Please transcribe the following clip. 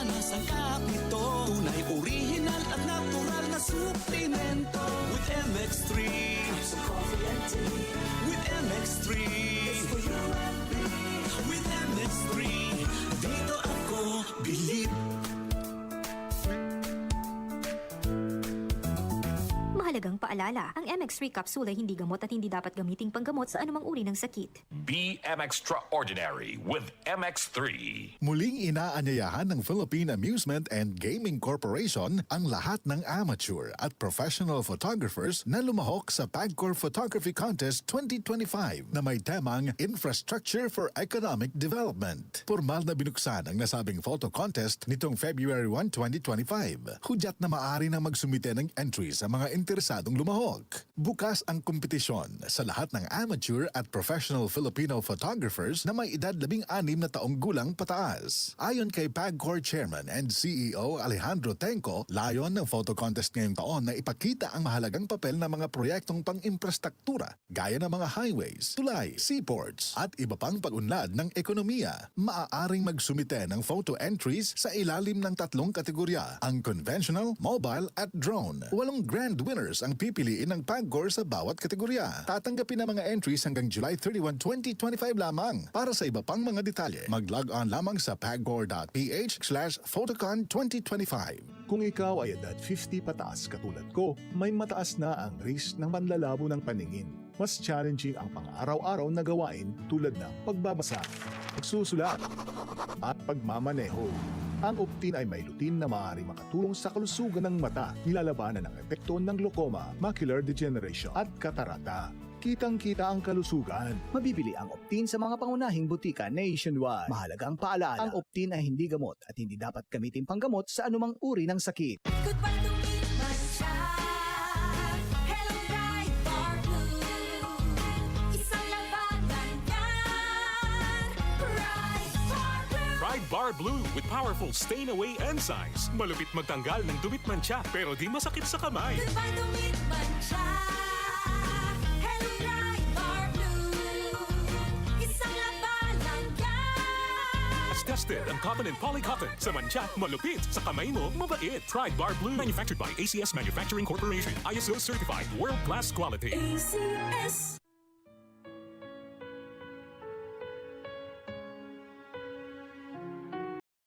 na sangkap nito. Tunay, original at natural na suplemento. With MX3, Some coffee and tea. with MX3, It's for you and me. with MX3, dito ako bilib. Mahalagang paalala, ang MX3 capsule ay hindi gamot at hindi dapat gamiting panggamot sa anumang uri ng sakit. Be extraordinary with MX3. Muling inaanyayahan ng Philippine Amusement and Gaming Corporation ang lahat ng amateur at professional photographers na lumahok sa PAGCOR Photography Contest 2025 na may temang Infrastructure for Economic Development. Formal na binuksan ang nasabing photo contest nitong February 1, 2025. Hudyat na maaari nang magsumite ng entry sa mga interesadong lumahok. Bukas ang kompetisyon sa lahat ng amateur at professional Filipino photographers na may edad 16 na taong gulang pataas. Ayon kay PAGCOR Chairman and CEO Alejandro Tenco, layon ng photo contest ngayong taon na ipakita ang mahalagang papel ng mga proyektong pang-infrastruktura gaya ng mga highways, tulay, seaports at iba pang pag-unlad ng ekonomiya. Maaaring magsumite ng photo entries sa ilalim ng 3 kategorya, ang conventional, mobile at drone. 8 grand winners ang pipiliin ng PAGCOR sa bawat kategorya. Tatanggapin ang mga entries hanggang July 31, 2025 lamang. Para sa iba pang mga detalye, mag-log on lamang sa pagcor.ph/photocon 2025. Kung ikaw ay edad 50 pataas katulad ko, may mataas na ang risk ng panlalabo ng paningin. Mas challenging ang pang-araw-araw na gawain tulad ng pagbabasa, pagsusulat, at pagmamaneho. Ang Optin ay may lutin na maaari makatulong sa kalusugan ng mata, nilalabanan ng epekto ng glaucoma, macular degeneration at katarata. Kitang-kita ang kalusugan. Mabibili ang Optin sa mga pangunahing butika nationwide. Mahalagang paalala, ang Optin ay hindi gamot at hindi dapat gamitin panggamot sa anumang uri ng sakit. Goodbye to me, Masya. Hello, bright bar blue. Isang labanan yan. Bright bar blue. Pride Bar Blue with powerful stain-away enzymes. Malupit magtanggal ng dumit mancha pero di masakit sa kamay. Goodbye to me, Masya. Hello, bright bar blue. Isang labanan yan. As tested ang cotton and polycotton. Sa mancha, malupit. Sa kamay mo, mabait. Pride Bar Blue. Manufactured by ACS Manufacturing Corporation. ISO certified. World-class quality. ACS.